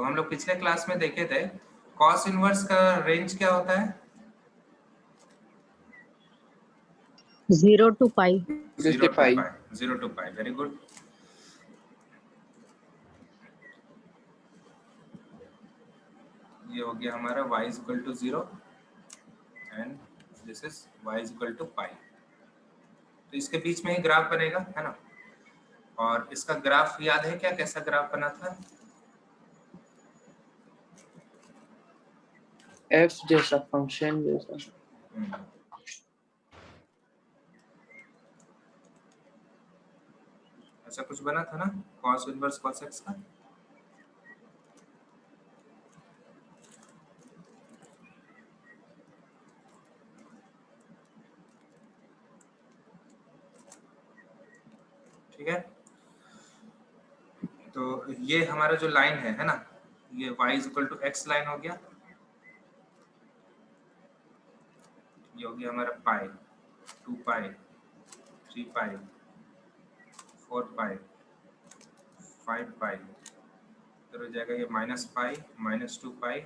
तो हम लोग पिछले क्लास में देखे थे कॉस इनवर्स का रेंज क्या होता है? 0 to pi. 0 to pi. 0 to pi. Very good. ये हो गया हमारा y is equal to 0 and this is y is equal to pi. तो इसके बीच में ही ग्राफ बनेगा, है ना? और इसका ग्राफ याद है क्या, कैसा ग्राफ बना था? f जैसा, फंक्शन जैसा। ऐसा कुछ बना था ना, cos इनवर्स cos x का। ठीक है, तो ये हमारा जो लाइन है ना, ये y is equal to x line हो गया। ये हो गया हमारा पाई, 2 पाई, 3 पाई, 4 पाई, 5 पाई, फिर हो जाएगा ये माइनस पाई, -2 पाई,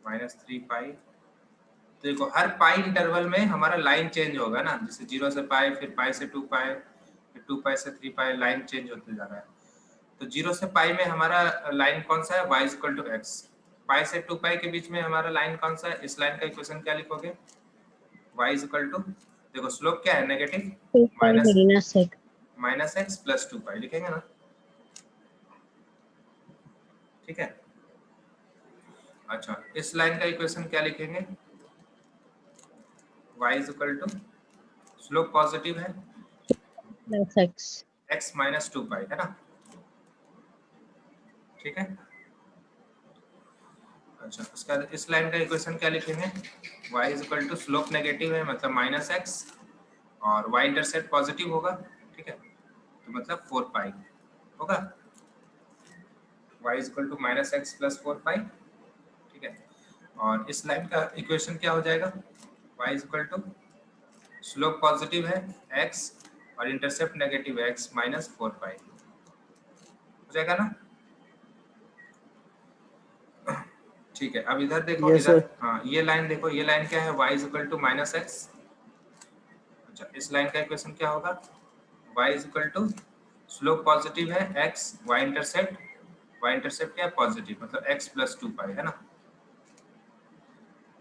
-3 पाई। तो देखो हर पाई इंटरवल में हमारा लाइन चेंज होगा ना, जैसे 0 से पाई, फिर पाई से 2 पाई, फिर 2 पाई से 3 पाई, लाइन चेंज होते जा रहा है। तो 0 से पाई में हमारा लाइन कौन सा है, y is equal to x। पाई से 2 पाई के बीच में हमारा लाइन कौन सा है, इस लाइन का इक्वेशन क्या लिखोगे, y is equal to, देखो स्लोप क्या है, नेगेटिव, माइनस एक्स प्लस 2 पाई लिखेंगे ना। ठीक है, अच्छा इस लाइन का इक्वेशन क्या लिखेंगे, y is equal to, slope positive है, x माइनस 2 पाई, है ना। ठीक है, अच्छा उसका इस लाइन का इक्वेशन क्या लिखेंगे, y is equal to, slope negative है मतलब माइनस एक्स और y इंटरसेप्ट पॉजिटिव होगा। ठीक है, तो मतलब 4 पाई होगा, y is equal to minus x plus 4 पाई। ठीक है, और इस लाइन का इक्वेशन क्या हो जाएगा, y is equal to, slope positive है x और इंटरसेप्ट नेगेटिव है x माइनस 4 पाई, हो जाएगा ना। ठीक है, अब इधर देखो, इधर हाँ ये लाइन देखो, ये लाइन क्या है, y is equal to minus x. अच्छा इस लाइन का इक्वेशन क्या होगा, y is equal to, slope positive है x, y इंटरसेप्ट क्या है, पॉजिटिव, मतलब x प्लस 2 पाई, है ना।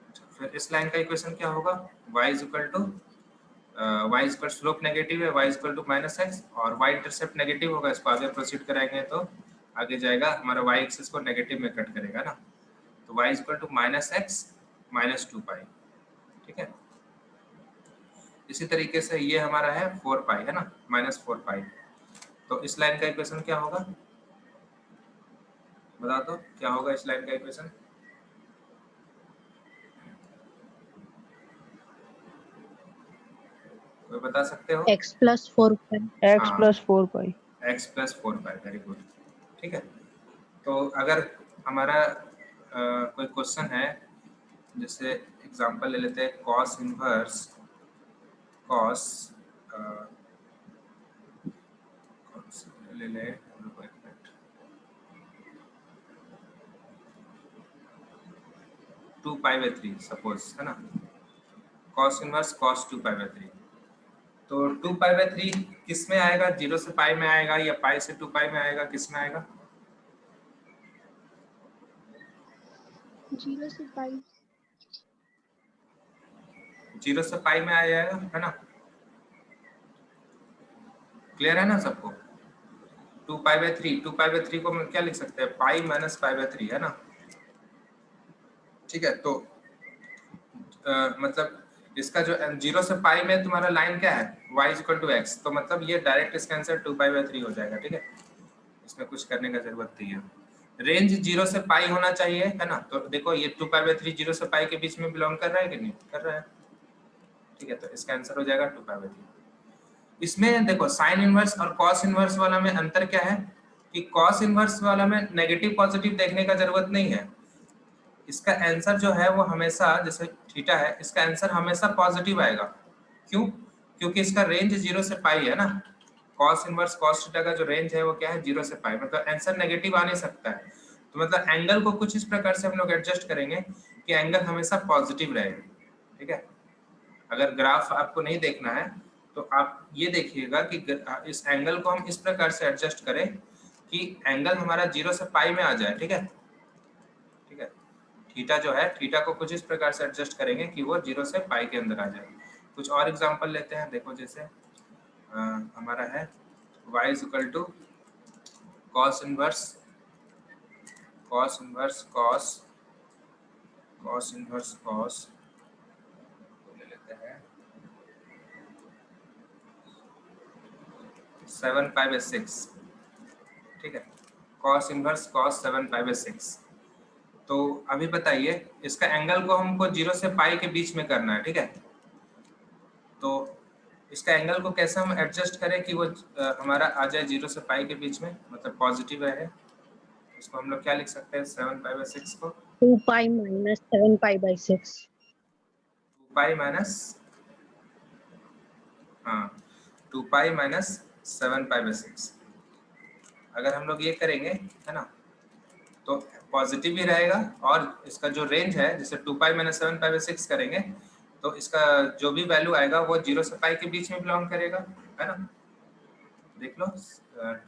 अच्छा, फिर इस लाइन का इक्वेशन क्या होगा, y is equal to, y is equal, slope negative है, y is equal to minus x और y इंटरसेप्ट नेगेटिव होगा। इसको आगे प्रोसीड कराएंगे तो आगे जाएगा हमारा y एक्सिस को नेगेटिव में कट करेगा ना, तो y is equal to minus x minus 2 पाई। ठीक है, इसी तरीके से ये हमारा है 4 पाई, है ना, माइनस 4 पाई। तो इस लाइन का इक्वेशन क्या होगा, बता दो क्या होगा इस लाइन का इक्वेशन। कोई बता सकते हो, x plus 4 pi. x plus 4 पाई, x plus 4 पाई, वेरी गुड। ठीक है, तो अगर हमारा कोई क्वेश्चन है, जैसे एग्जांपल ले लेते हैं, cos इनवर्स cos ले ले 2 पाई बाई 3 सपोज, है ना, cos inverse cos 2 pi by 3। तो 2 पाई बाई 3 किस में आएगा, 0 से पाई में आएगा या पाई से 2 पाई में आएगा, किस में आएगा, 0 से पाई, 0 से पाई में आ जाएगा, है ना। क्लियर है ना सबको, 2 पाई बाई 3, 2 पाई बाई 3 को क्या लिख सकते हैं, पाई माइनस पाई बाई 3, है ना। ठीक है, तो मतलब इसका जो 0 से पाई में तुम्हारा लाइन क्या है, y is equal to x, तो मतलब ये डायरेक्ट इसका आंसर 2 पाई बाई 3 हो जाएगा। ठीक है, इसमें कुछ करने का जरूरत नहीं है। रेंज 0 से पाई होना चाहिए, है ना। तो देखो ये 2 पाई बाई 3 0 से पाई के बीच में बिलोंग कर रहा है कि नहीं कर रहा है। ठीक है, तो इसका आंसर हो जाएगा 2 पाई बाई 3। इसमें देखो साइन इनवर्स और कॉस इनवर्स वाला में अंतर क्या है कि कॉस इनवर्स वाला में नेगेटिव पॉजिटिव देखने का जरूरत नहीं है। इसका आंसर जो है वो हमेशा, जैसे थीटा है, इसका आंसर हमेशा पॉजिटिव आएगा। क्यों, क्योंकि इसका रेंज 0 से पाई है ना। कॉस इनवर्स कॉस थीटा का जो रेंज है वो क्या है, 0 से पाई, मतलब आंसर नेगेटिव आ नहीं सकता है। तो मतलब एंगल को कुछ इस प्रकार से हम लोग एडजस्ट करेंगे कि एंगल हमेशा पॉजिटिव रहेगा, ठीक है। अगर ग्राफ आपको नहीं देखना है तो आप ये देखिएगा कि इस एंगल को हम इस प्रकार से एडजस्ट करें कि एंगल हमारा 0 से पाई में आ जाए, ठीक है, ठीक है। थीटा जो है, थीटा को कुछ इस प्रकार से एडजस्ट करेंगे कि वो 0 से पाई के अंदर आ जाए। कुछ और एग्जांपल लेते हैं, देखो जैसे हमारा है y is equal to cos inverse cos ले लेते हैं 7/6, ठीक है, कॉस इनवर्स कॉस 7/6। तो अभी बताइए इसका एंगल को हमको 0 से पाई के बीच में करना है, ठीक है। तो इसका एंगल को कैसे हम एडजस्ट करें कि वो हमारा आ जाए 0 से पाई के बीच में, मतलब पॉजिटिव रहे। इसको हम लोग क्या लिख सकते हैं 7/6 को 2 pi minus 7 pi by 6. 2 pi minus, हाँ 2 पाई माइनस 7/6। अगर हम लोग ये करेंगे है ना तो पॉजिटिव ही रहेगा, और इसका जो रेंज है जैसे 2 पाई माइनस 7/6 करेंगे तो इसका जो भी वैल्यू आएगा वो 0 से पाई के बीच में बिलोंग करेगा, है ना। देख लो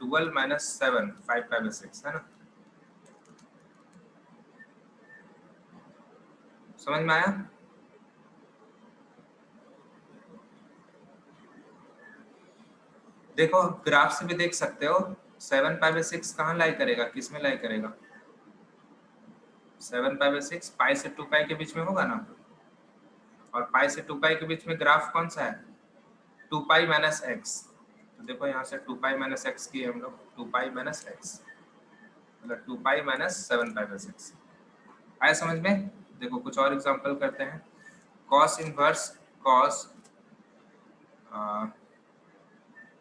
12 माइनस 7 5/6, है ना। समझ में आया? देखो ग्राफ से भी देख सकते हो 7/6 कहाँ लाई करेगा, किस में लाई करेगा। 7/6 पाई से 2 पाई के बीच में होगा ना, और पाई से 2 पाई के बीच में ग्राफ कौन सा है 2 पाई माइनस एक्स। तो देखो यहाँ से 2 पाई माइनस एक्स किए हम लोग, 2 पाई माइनस एक्स मतलब 2 पाई माइनस 7/6। आया समझ में? देखो कुछ और एग्जांपल करते हैं। कॉस इनवर्स कॉस,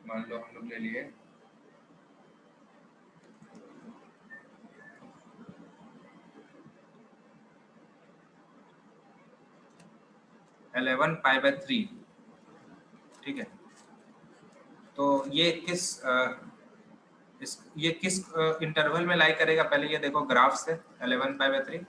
मान लो हम लोग ले लिए 11π/3, ठीक है। तो ये किस इंटरवल में लाई करेगा, पहले ये देखो ग्राफ से 11π/3।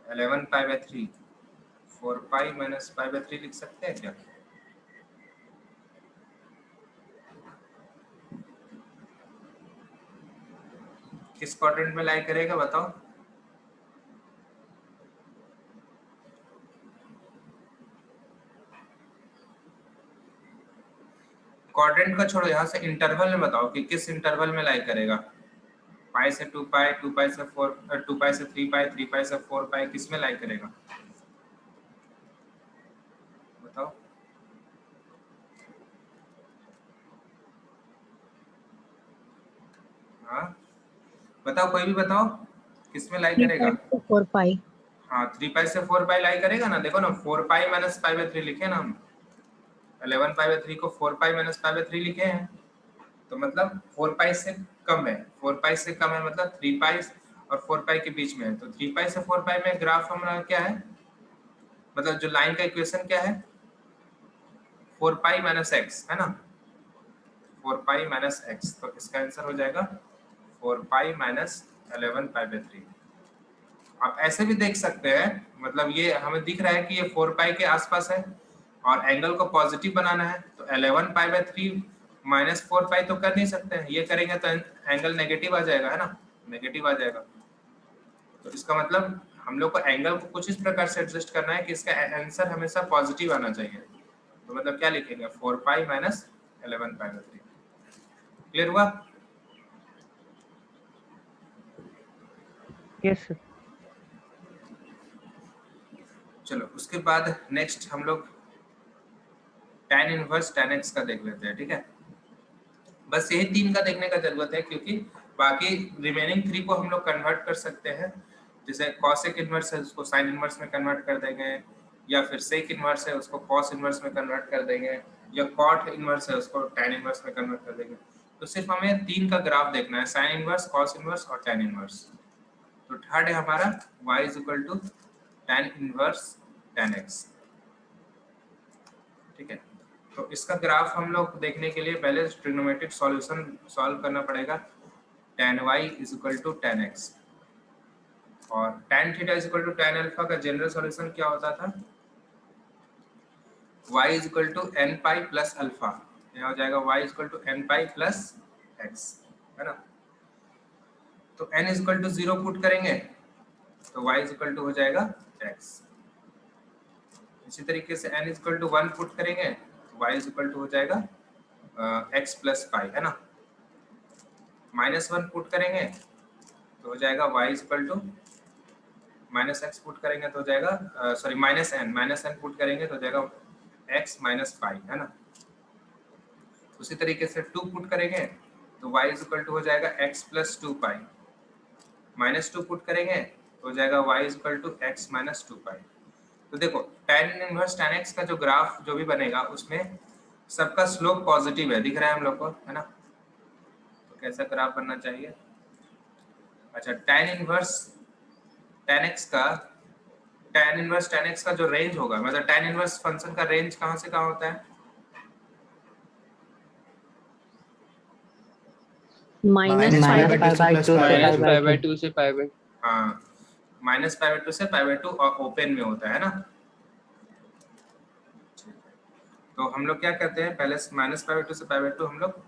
Eleven pi by three 4 pi minus π/3 लिख सकते हैं क्या? किस क्वाड्रेंट में लाई करेगा बताओ? क्वाड्रेंट का छोड़ो, यहाँ से इंटरवल में बताओ कि किस इंटरवल में लाई करेगा। पाई से 2 पाई, 2 पाई से 4, 2 पाई से 3 पाई, 3 पाई से 4 पाई, किस में लाई करेगा बताओ? हाँ बताओ, कोई भी बताओ किस में लाई 3 करेगा। pi to 4 pi. हाँ 3 पाई से 4 पाई लाई करेगा ना। देखो ना 4 पाई माइनस π/3 लिखे ना हम, 11π/3 को 4 पाई माइनस π/3 लिखे हैं, तो मतलब 4 पाई से कम है। 4 पाई से कम है मतलब 3 पाई और 4 पाई के बीच में है। तो 3 पाई से 4 पाई में ग्राफ हमारा क्या है, मतलब जो लाइन का इक्वेशन क्या है 4 पाई माइनस एक्स, है ना। 4 पाई माइनस एक्स, तो इसका आंसर हो जाएगा 4 पाई माइनस 11π/3। आप ऐसे भी देख सकते हैं, मतलब ये हमें दिख रहा है कि ये 4 पाई के आसपास है और एंगल को पॉजिटिव बनाना है, तो 11π/3 माइनस 4 पाई तो कर नहीं सकते हैं। ये करेंगे तो एंगल नेगेटिव आ जाएगा, है ना, नेगेटिव आ जाएगा। तो इसका मतलब हम लोग को एंगल को कुछ इस प्रकार से एडजस्ट करना है कि इसका आंसर हमेशा पॉजिटिव आना चाहिए। तो मतलब क्या लिखेंगे 4 पाई माइनस 11π/3। क्लियर हुआ? Yes, sir. चलो उसके बाद नेक्स्ट हम लोग tan इनवर्स tan x का देख लेते हैं, ठीक है। बस यही 3 का देखने का जरूरत है, क्योंकि बाकी रिमेनिंग 3 को हम लोग कन्वर्ट कर सकते हैं। जैसे cosec इनवर्स है उसको sin इनवर्स में कन्वर्ट कर देंगे, या फिर sec इनवर्स है उसको cos इनवर्स में कन्वर्ट कर देंगे, या cot इनवर्स है उसको tan इनवर्स में कन्वर्ट कर देंगे। तो सिर्फ हमें 3 का ग्राफ देखना है, साइन इनवर्स, कॉस इनवर्स और tan इनवर्स। तो थर्ड है हमारा y is equal to tan inverse tan x। ठीक है, तो इसका ग्राफ हम लोग देखने के लिए पहले ट्रिग्नोमेट्रिक सॉल्यूशन सॉल्व करना पड़ेगा। tan y is equal to tan x और tan theta is equal to tan alpha का जनरल सॉल्यूशन क्या होता था, y is equal to n pi plus अल्फा। यह हो जाएगा y is equal to n pi plus x, है ना। तो n is equal to 0 put करेंगे तो y इज इक्वल टू हो जाएगा x। इसी तरीके से n is equal to 1 put करेंगे तो y इज इक्वल टू हो जाएगा x प्लस पाई, है ना। -1 पुट करेंगे तो हो जाएगा y is equal to -x put करेंगे तो हो जाएगा सॉरी -n पुट करेंगे तो हो जाएगा x माइनस पाई, है ना। उसी तरीके से 2 पुट करेंगे तो y इज इक्वल टू हो जाएगा x प्लस 2 पाई। -2 पुट करेंगे तो हो जाएगा y is equal to x minus 2 pi. तो देखो tan इनवर्स tan x का जो ग्राफ जो भी बनेगा उसमें सबका स्लोप पॉजिटिव है, दिख रहा है हम लोग को, है ना। तो कैसा ग्राफ बनना चाहिए, अच्छा tan इनवर्स tan x का जो रेंज होगा, मतलब tan इनवर्स फंक्शन का रेंज कहाँ से कहाँ होता है, minus pi minus by pi by 2 से minus pi by pi by 2. 2 से पाई बाई। हाँ -π/2 से π/2 और ओपन में होता है ना। तो हम लोग क्या करते हैं, पहले -π/2 से π/2 हम लोग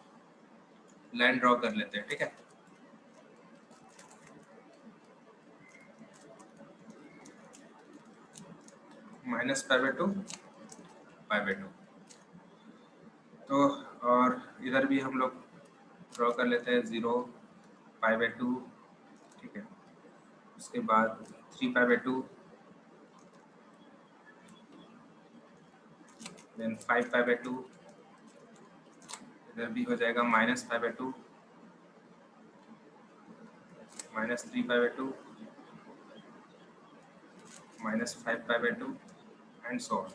लाइन ड्रॉ कर लेते हैं, ठीक है। -π/2 π/2, तो और इधर भी हम लोग ड्रॉ कर लेते हैं 0 π/2, ठीक है। उसके बाद 3 π/2, देन 5 π/2, इधर भी हो जाएगा -π/2, -3 π/2, -5 π/2 एंड सो ऑन।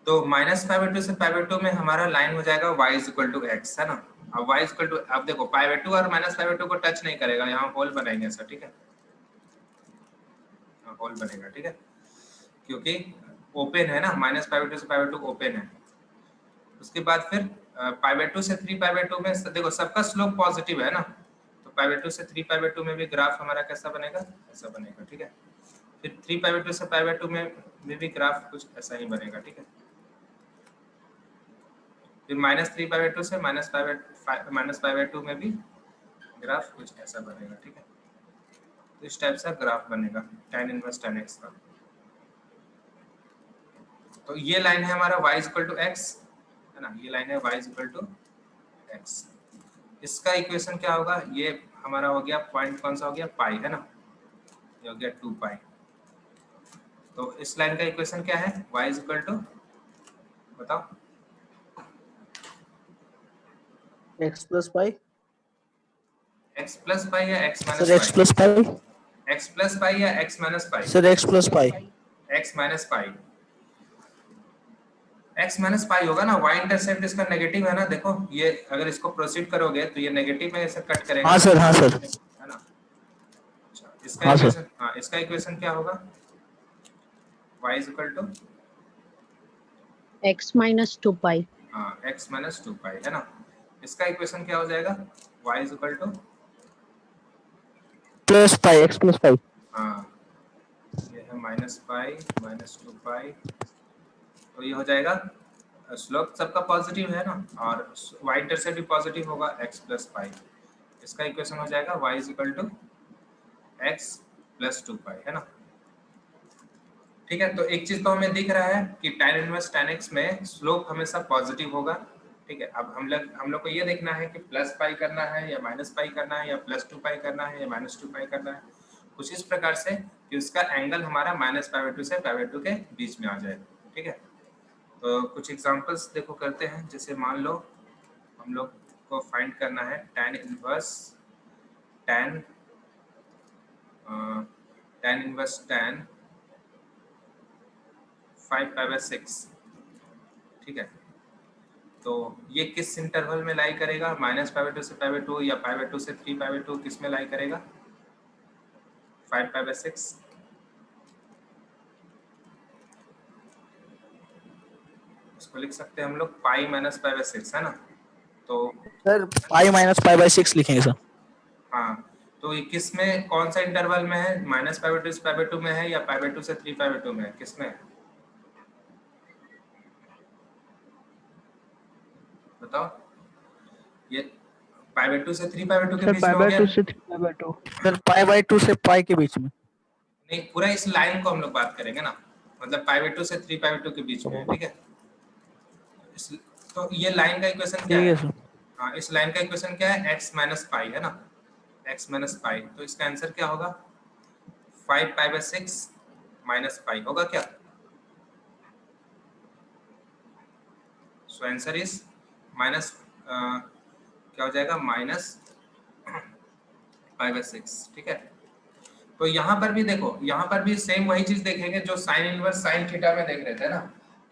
तो -π/2 से π/2 में हमारा लाइन हो जाएगा y is equal to x, है ना। अब y इज इक्वल टू, अब देखो π/2 और -π/2 को टच नहीं करेगा, यहाँ होल बनाएंगे ऐसा, ठीक है, होल बनेगा, ठीक है, क्योंकि ओपन है ना, -π/2 से π/2 ओपन है। उसके बाद फिर π/2 से 3 π/2 में देखो सबका स्लोप पॉजिटिव है ना, तो π/2 से 3 π/2 में भी ग्राफ हमारा कैसा बनेगा, ऐसा बनेगा, ठीक है। फिर 3 π/2 से π/2 में भी ग्राफ कुछ ऐसा ही बनेगा, ठीक है। फिर -3 π/2 से -π/2 में भी ग्राफ कुछ ऐसा बनेगा, ठीक है। तो इस टाइप से ग्राफ बनेगा tan इनवर्स tan x का। तो ये लाइन है हमारा y इक्वल टू x, है ना, ये लाइन है y इक्वल टू x। इसका इक्वेशन क्या होगा, ये हमारा हो गया पॉइंट कौन सा हो गया, पाई, है ना, ये हो गया 2 पाई। तो इस लाइन का इक्वेशन क्या है, y इक्वल टू, बताओ, x plus pi. x plus पाई या x Sir, minus x plus pi. पाई, x प्लस पाई या x minus pi, Sir, x plus pi. x minus pi, x minus pi होगा ना। y intercept इसका negative है ना, देखो ये अगर इसको प्रोसीड करोगे तो ये नेगेटिव में इसे कट करेगा, हाँ सर, हाँ सर. है ना। अच्छा इसका हाँ, सर. इक्वेशन, हाँ इसका इक्वेशन क्या होगा, y is equal to, x minus 2 pi. हाँ x माइनस 2 पाई, है ना। इसका इक्वेशन क्या हो जाएगा, y is equal to, Plus pi, x plus pi. हाँ ये है माइनस पाई माइनस 2 पाई, तो ये हो जाएगा, स्लोप सबका पॉजिटिव है ना, और y इंटरसेप्ट भी पॉजिटिव होगा, x प्लस पाई। इसका इक्वेशन हो जाएगा y is equal to x plus 2 pi, है ना। ठीक है, तो एक चीज तो हमें दिख रहा है कि tan इनवर्स tan x में स्लोप हमेशा पॉजिटिव होगा, ठीक है। अब हम लोग को ये देखना है कि प्लस पाई करना है या माइनस पाई करना है या प्लस 2 पाई करना है या माइनस 2 पाई करना है, कुछ इस प्रकार से कि उसका एंगल हमारा -π/2 से π/2 के बीच में आ जाए, ठीक है। तो कुछ एग्जांपल्स देखो करते हैं, जैसे मान लो हम लोग को फाइंड करना है tan इनवर्स tan 5π/6, ठीक है। तो ये किस इंटरवल में लाई करेगा? -π/2 से π/2 या π/2 से 3π/2 किस में लाई करेगा? 5π/6। इसको लिख सकते हैं हम लोग पाई माइनस π/6, है ना? तो sir pi minus pi by 6 लिखेंगे सर। हाँ, तो ये किस में, कौन सा इंटरवल में है? -π/2 से π/2 में है या π/2 से 3π/2 में है? किस में है बताओ? ये π/2 से 3π/2 के सर बीच में पाई हो बाय गया। 2 से 3/2। सर पाई बाई 2 से पाई के बीच में। नहीं, पूरा इस लाइन को हम लोग बात करेंगे ना, मतलब π/2 से 3π/2 के बीच में है, ठीक है? तो ये लाइन का इक्वेशन क्या ठीक है? है सर। हाँ, इस लाइन का इक्वेशन क्या है? x माइनस पाई, है ना? x माइनस पाई, तो इसका आंसर क्या होगा? 5π/6 माइनस पाई होगा क्या? सो आंसर इज माइनस, क्या हो जाएगा? -π/6, ठीक है? तो यहाँ पर भी देखो, यहाँ पर भी सेम वही चीज देखेंगे जो साइन इनवर्स साइन थीटा में देख रहे थे ना,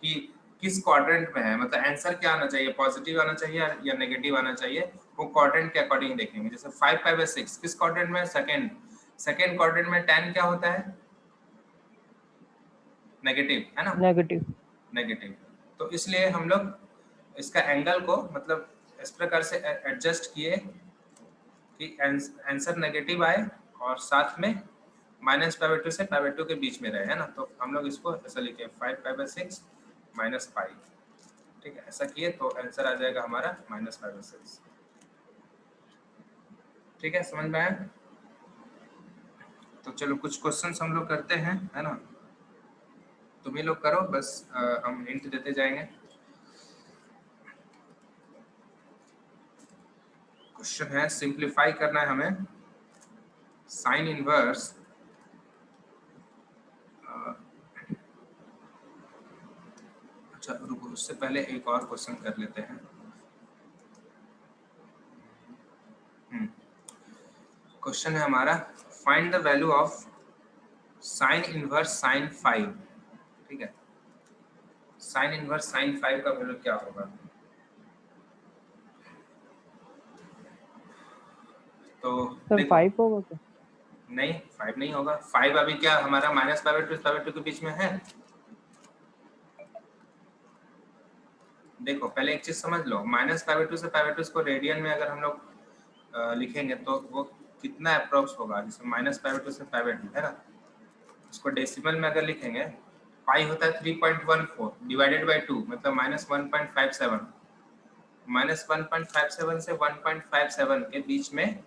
कि किस क्वाड्रेंट में है, मतलब आंसर क्या आना चाहिए, पॉजिटिव आना चाहिए या नेगेटिव आना चाहिए, वो क्वाड्रेंट के अकॉर्डिंग देखेंगे। जैसे 5π/6 किस क्वाड्रेंट में? सेकंड क्वाड्रेंट में tan क्या होता है? नेगेटिव, है ना? नेगेटिव। तो इसलिए हम लोग इसका एंगल को मतलब इस प्रकार से एडजस्ट किए कि आंसर नेगेटिव आए और साथ में -π/2 से π/2 के बीच में रहे, है ना? तो हम लोग इसको ऐसा लिखे 5π/6 माइनस पाई, ठीक है? ऐसा किए तो आंसर आ जाएगा हमारा -π/6, ठीक है? समझ में आया? तो चलो कुछ क्वेश्चंस हम लोग करते हैं, है ना? तुम ही लोग करो बस, हम हिंट देते जाएंगे। क्वेश्चन है, सिंप्लीफाई करना है हमें साइन इनवर्स अच्छा रुको, उससे पहले एक और क्वेश्चन कर लेते हैं। क्वेश्चन है हमारा, find the value of sine inverse sine 5, ठीक है? साइन इनवर्स साइन 5 का वैल्यू क्या होगा? तो सर 5 होगा क्या? नहीं, 5 नहीं होगा। 5 अभी क्या हमारा -π/2 के बीच में है। देखो पहले एक चीज समझ लो, -π/2 से π/2 को रेडियन में अगर हम लोग लिखेंगे तो वो कितना अप्रोक्स होगा? जैसे -π/2 से π/2, है ना? इसको डेसिमल में अगर लिखेंगे, पाई होता है 3.14 डिवाइडेड बाय 2, मतलब -1.57, -1.57 से 1.57 के बीच में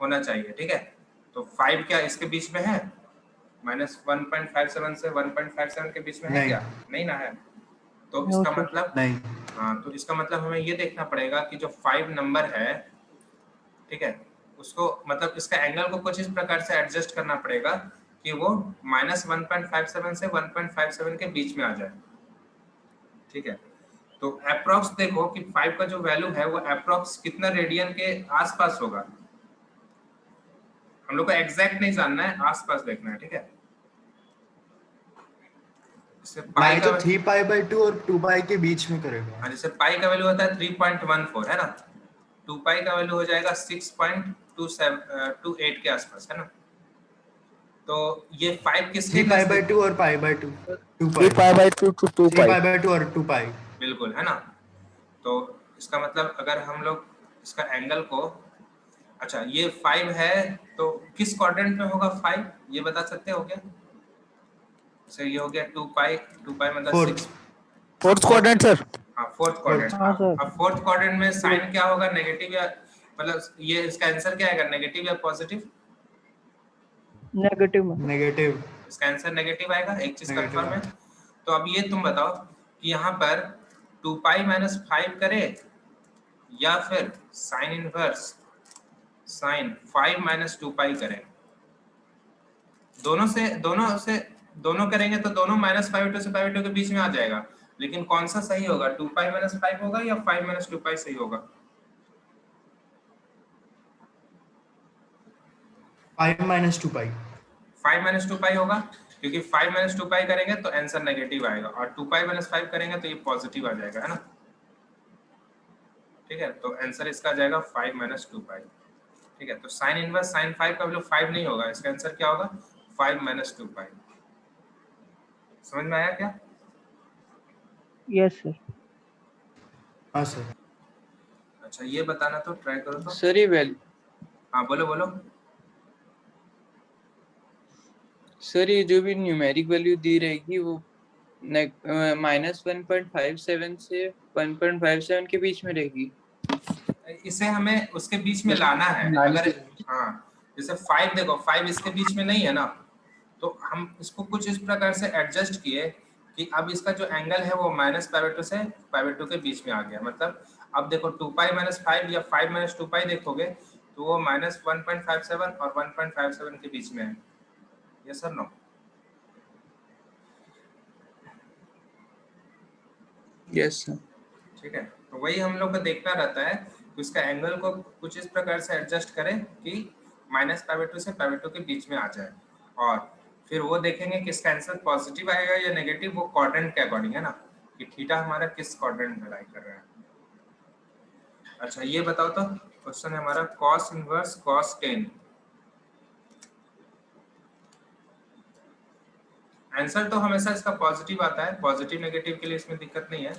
होना चाहिए, ठीक है? तो 5 क्या इसके बीच में है? -1.57 से 1.57 के बीच में है क्या? नहीं ना है। तो इसका मतलब नहीं। हाँ, तो इसका मतलब हमें ये देखना पड़ेगा कि जो 5 नंबर है, ठीक है, उसको मतलब इसका एंगल को कुछ इस प्रकार से एडजस्ट करना पड़ेगा कि वो -1.57 से 1.57 के बीच में आ जाए, ठीक है? तो अप्रोक्स देखो कि 5 का जो वैल्यू है वो अप्रोक्स कितना रेडियन के आसपास होगा। हम लोग को एग्जैक्ट नहीं जानना है, आसपास देखना है, ठीक है? जैसे पाई तो का 3π/2 और 2π के बीच में करेगा। हाँ, जैसे पाई का वैल्यू होता है 3.14, है ना? 2π का वैल्यू हो जाएगा 6.28 के आसपास, है ना? तो ये 5 किसके 3π/2 और π/2 3 पाई बाई 2 to 2 पाई। 3π/2 और 2π। बिल्कुल, है ना? तो इसका मतलब अगर हम लोग इसका एंगल को, अच्छा ये 5 है तो किस क्वाड्रेंट में होगा 5, ये बता सकते हो क्या? सर ये हो गया 2π मतलब Fourth। 6, fourth quadrant sir. हाँ फोर्थ क्वाड्रेंट। हाँ, सर। अब फोर्थ क्वाड्रेंट में साइन क्या होगा? नेगेटिव या मतलब ये इसका आंसर क्या आएगा? नेगेटिव या पॉजिटिव? नेगेटिव में। नेगेटिव। इसका आंसर नेगेटिव आएगा, एक चीज Negative कंफर्म है। तो अब ये तुम बताओ कि यहाँ पर 2π - 5 करे या फिर साइन इनवर्स साइन 5 - 2π करें। दोनों करेंगे तो दोनों -π/2 से π/2 के बीच में आ जाएगा, लेकिन कौन सा सही होगा? 2π - 5 होगा या 5 - 2π सही होगा? 5 - 2π। 5 - 2π होगा, क्योंकि 5 - 2π करेंगे तो आंसर नेगेटिव आएगा और 2π - 5 करेंगे तो ये पॉजिटिव आ जाएगा, है ना? ठीक है, तो आंसर इसका आ जाएगा 5 माइनस 2 पाई। ठीक है, तो साइन इनवर्स साइन 5 का वैल्यू 5 नहीं होगा, इसका आंसर क्या होगा 5 माइनस 2 पाई। समझ में आया क्या? Yes, sir. हाँ सर। अच्छा ये बताना तो ट्राई करो तो। सर ये वैल्यू, हाँ बोलो बोलो। सर ये जो भी न्यूमेरिक वैल्यू दी रहेगी वो -1.57 से 1.57 के बीच में रहेगी। इसे हमें उसके बीच में लाना है। अगर हाँ जैसे 5 देखो 5 इसके बीच में नहीं है ना, तो हम इसको कुछ इस प्रकार से एडजस्ट किए कि अब इसका जो एंगल है वो माइनस पाई/2 से पाई/2 के बीच में आ गया। मतलब अब देखो 2 पाई माइनस 5 या 5 माइनस 2 पाई देखोगे तो वो -1.57 और 1.57 के बीच में है। यस और नो? Yes sir. ठीक है, तो वही हम लोग को देखना रहता है कि उसका एंगल को कुछ इस प्रकार से एडजस्ट करें कि माइनस पाई/2 से पाई/2 के बीच में आ जाए, और फिर वो देखेंगे कि इसका आंसर पॉजिटिव आएगा या नेगेटिव, वो क्वाड्रेंट के अकॉर्डिंग है ना, कि थीटा हमारा किस क्वाड्रेंट में लाई कर रहा है। अच्छा ये बताओ तो, क्वेश्चन है हमारा cos inverse cos tan। Answer तो हमेशा इसका पॉजिटिव आता है, पॉजिटिव नेगेटिव के लिए इसमें दिक्कत नहीं है,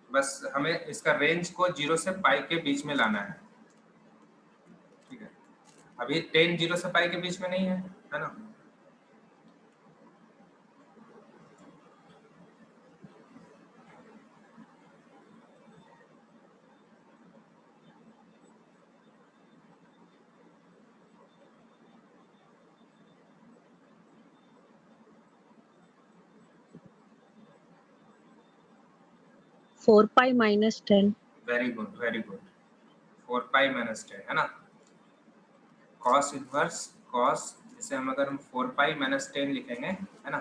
बस हमें इसका रेंज को 0 से पाई के बीच में लाना है। ठीक है, अभी 10 0 से पाई के बीच में नहीं है, है ना? Four pi minus 10. Very good very good, 4 pi minus 10 है ना। cos इनवर्स cos, इसे हम अगर हम 4 पाई माइनस 10 लिखेंगे है ना,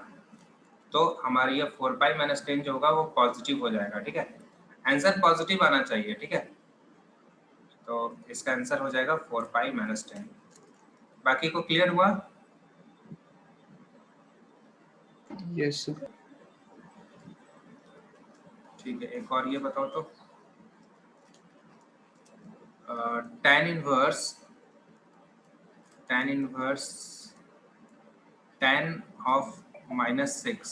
तो हमारी ये 4 पाई माइनस 10 जो होगा वो पॉजिटिव हो जाएगा। ठीक है, आंसर पॉजिटिव आना चाहिए। ठीक है, तो इसका आंसर हो जाएगा 4 पाई माइनस 10। बाकी को क्लियर हुआ? Yes sir. ठीक है, एक और ये बताओ तो, tan इनवर्स tan ऑफ -6